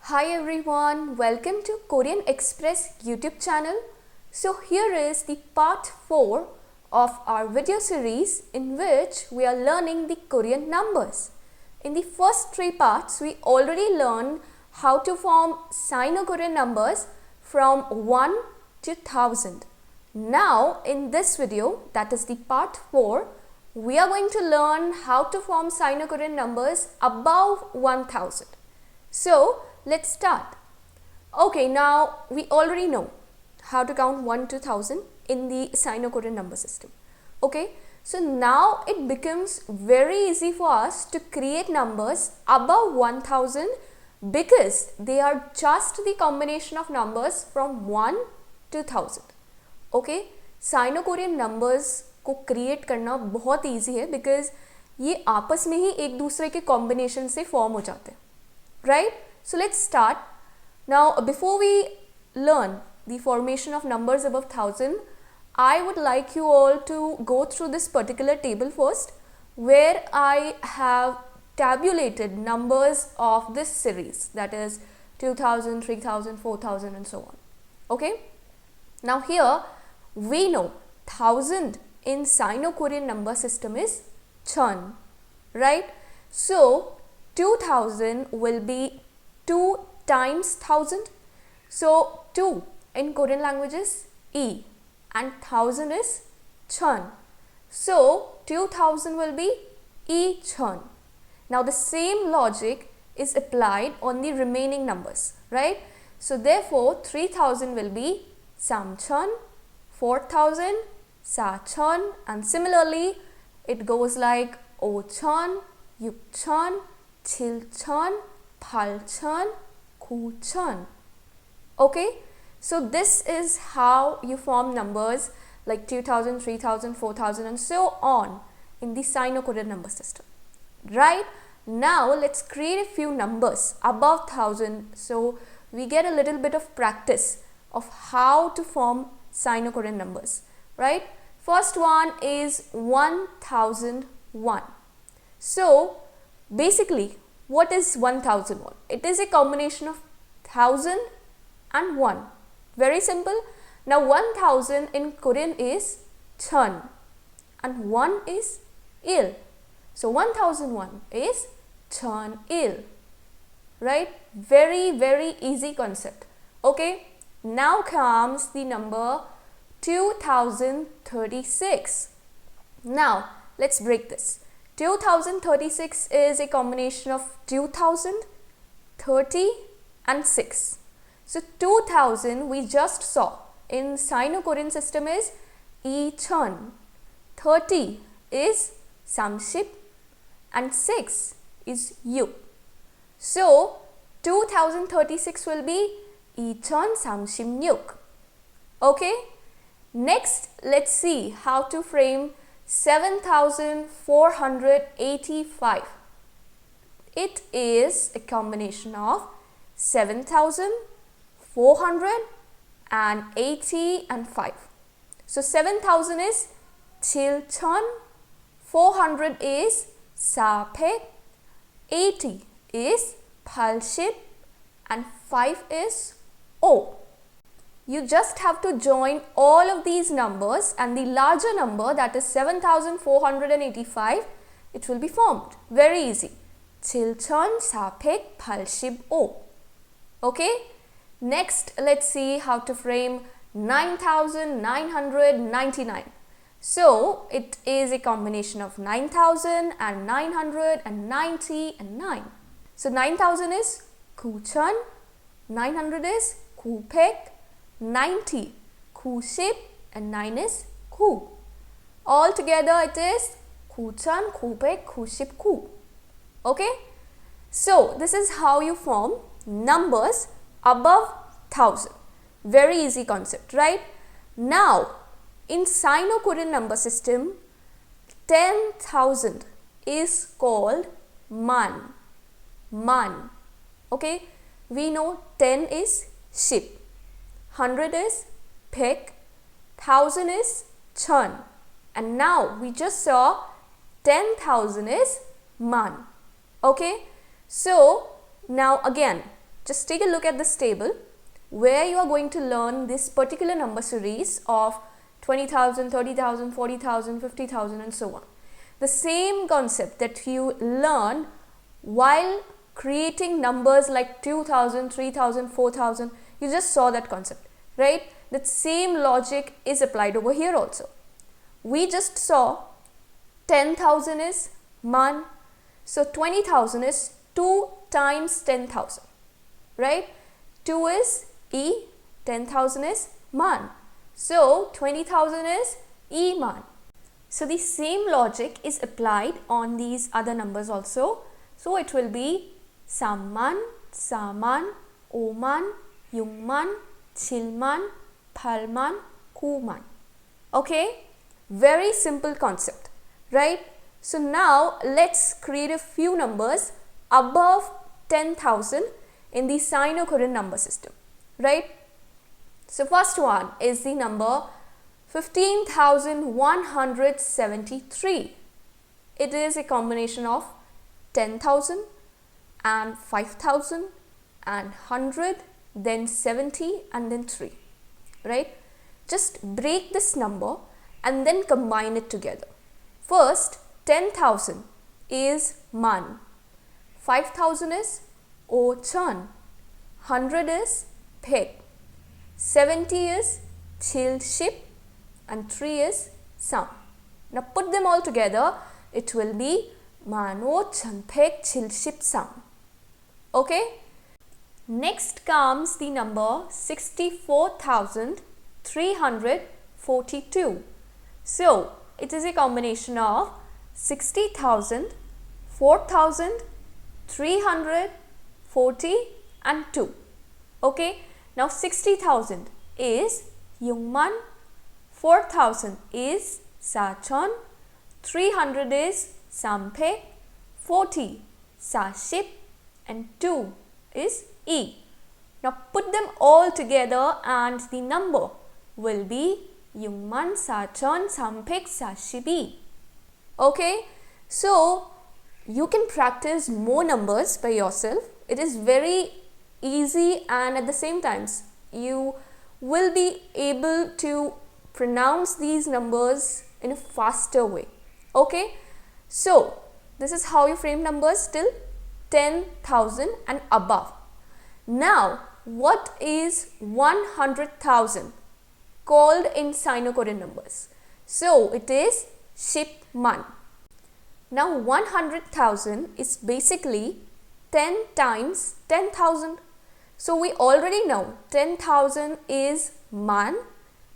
Hi everyone, welcome to Korean Express YouTube channel. So here is the part 4 of our video series in which we are learning the Korean numbers. In the first 3 parts, we already learned how to form Sino Korean numbers from 1 to 1000. Now in this video, that is the part 4, we are going to learn how to form Sino Korean numbers above 1000. So let's start. Okay, now we already know how to count 1 to 1000 in the Sino Korean number system. Okay, so now it becomes very easy for us to create numbers above 1000 because they are just the combination of numbers from 1 to 1000. Okay, Sino Korean numbers को create करना बहुत easy है because ये आपस में ही एक दूसरे के कॉम्बिनेशन से फॉर्म हो जाते हैं, right? So let's start. Now before we learn the formation of numbers above 1000, I would like you all to go through this particular table first where I have tabulated numbers of this series, that is 2000, 3000, 4000 and so on. Okay. Now here we know 1000 in Sino Korean number system is chon, right? So 2000 will be 2 times 1000. So 2 in Korean language is E and 1000 is chon. So 2000 will be E chon. Now the same logic is applied on the remaining numbers, right? So therefore 3000 will be sam chon, 4000 sa chon, and similarly it goes like o chon, yuk chon, chil chon, palchon, kuchon. Okay, so this is how you form numbers like 2000, 3000, 4000 and so on in the Sino Korean number system. Right, now let's create a few numbers above 1000 so we get a little bit of practice of how to form Sino Korean numbers. Right, first one is 1001. So basically, what is 1001? It is a combination of 1000 and 1. Very simple. Now 1000 in Korean is chon and 1 is il. So 1001 is chon il. Right? Very easy concept. Okay. Now comes the number 2036. Now let's break this. 2036 is a combination of 2000, 30 and 6. So 2000 we just saw in Sino Korean system is E chon, 30 is samship and 6 is yu. So 2036 will be E chon samshim yuk. Okay, next let's see how to frame 7485. It is a combination of 7480 and 5. So 7000 is chilchon, 400 is sapek, 80 is palship and 5 is o. You just have to join all of these numbers and the larger number, that is 7485, it will be formed. Very easy. Chilchon sapek palshib o. Okay. Next, let's see how to frame 9999. So it is a combination of 9000 and 990 and 9. So 9000 is kuchon, 900 is kupek, 90 kuship and 9 is ku. All together it is kuchan, kupek, kuship, ku. Okay. So this is how you form numbers above 1000. Very easy concept, right? Now in Sino Korean number system, 10,000 is called man. Man. Okay. We know 10 is ship, 100 is pek, 1000 is chon, and now we just saw 10,000 is man. Okay, so now again just take a look at this table where you are going to learn this particular number series of 20,000, 30,000, 40,000, 50,000 and so on. The same concept that you learn while creating numbers like 2,000, 3,000, 4,000, you just saw that concept, right? That same logic is applied over here also. We just saw 10,000 is man, so 20,000 is 2 times 10,000, right? 2 is E, 10,000 is man, so 20,000 is E man. So the same logic is applied on these other numbers also. So it will be samman, saman, oman, yungman, chilman, palman, kuman. Okay, very simple concept, right? So now let's create a few numbers above 10,000 in the Sino Korean number system, right? So first one is the number 15,173. It is a combination of 10,000 and 5,000 and 100, then 70 and then 3, right? Just break this number and then combine it together. First, 10,000 is man, 5,000 is ochan, 100 is pig, 70 is chil ship and 3 is sam. Now put them all together, it will be man ochan pig chil ship sam. Okay. Next comes the number 64,342. So it is a combination of 60,000, 4,000, 340 and 2. Okay. Now 60,000 is Yungman, 4,000 is Sachon, 300 is Sampe, 40 Saship and 2 is E. Now put them all together and the number will be Yungman, Sachon, Sampek, Sashibi. Okay, so you can practice more numbers by yourself. It is very easy and at the same time you will be able to pronounce these numbers in a faster way. Okay, so this is how you frame numbers till 10,000 and above. Now what is 100,000 called in Sino Korean numbers? So it is shipman. Now 100,000 is basically 10 times 10,000. So we already know 10,000 is man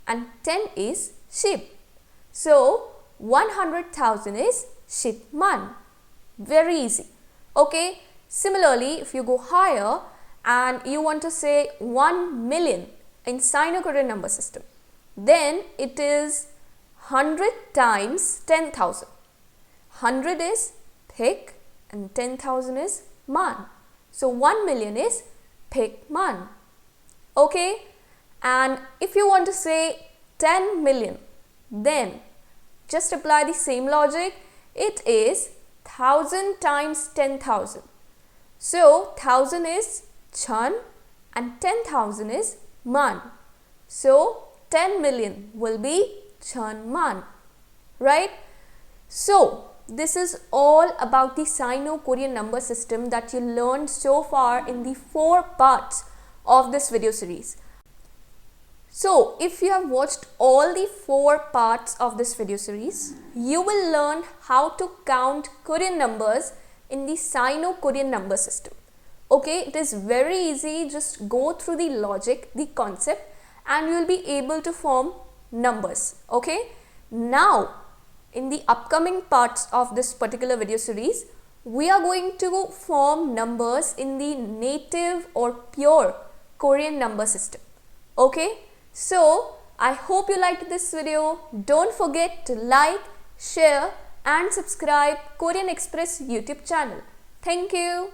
and 10 is ship. So 100,000 is shipman. Very easy. Okay. Similarly, if you go higher and you want to say 1 million in Sino Korean number system, then it is 100 times 10,000. 100 is pig and 10,000 is man. So 1 million is pig man. Okay. And if you want to say 10 million, then just apply the same logic. It is 1,000 times 10,000. So 1,000 is chan and 10,000 is man. So 10 million will be chan man, right? So this is all about the Sino Korean number system that you learned so far in the 4 parts of this video series. So if you have watched all the 4 parts of this video series, you will learn how to count Korean numbers in the Sino Korean number system. Okay, it is very easy. Just go through the logic, the concept, and you will be able to form numbers. Okay, now in the upcoming parts of this particular video series, we are going to form numbers in the native or pure Korean number system. Okay, so I hope you liked this video. Don't forget to like, share and subscribe Korean Express YouTube channel. Thank you.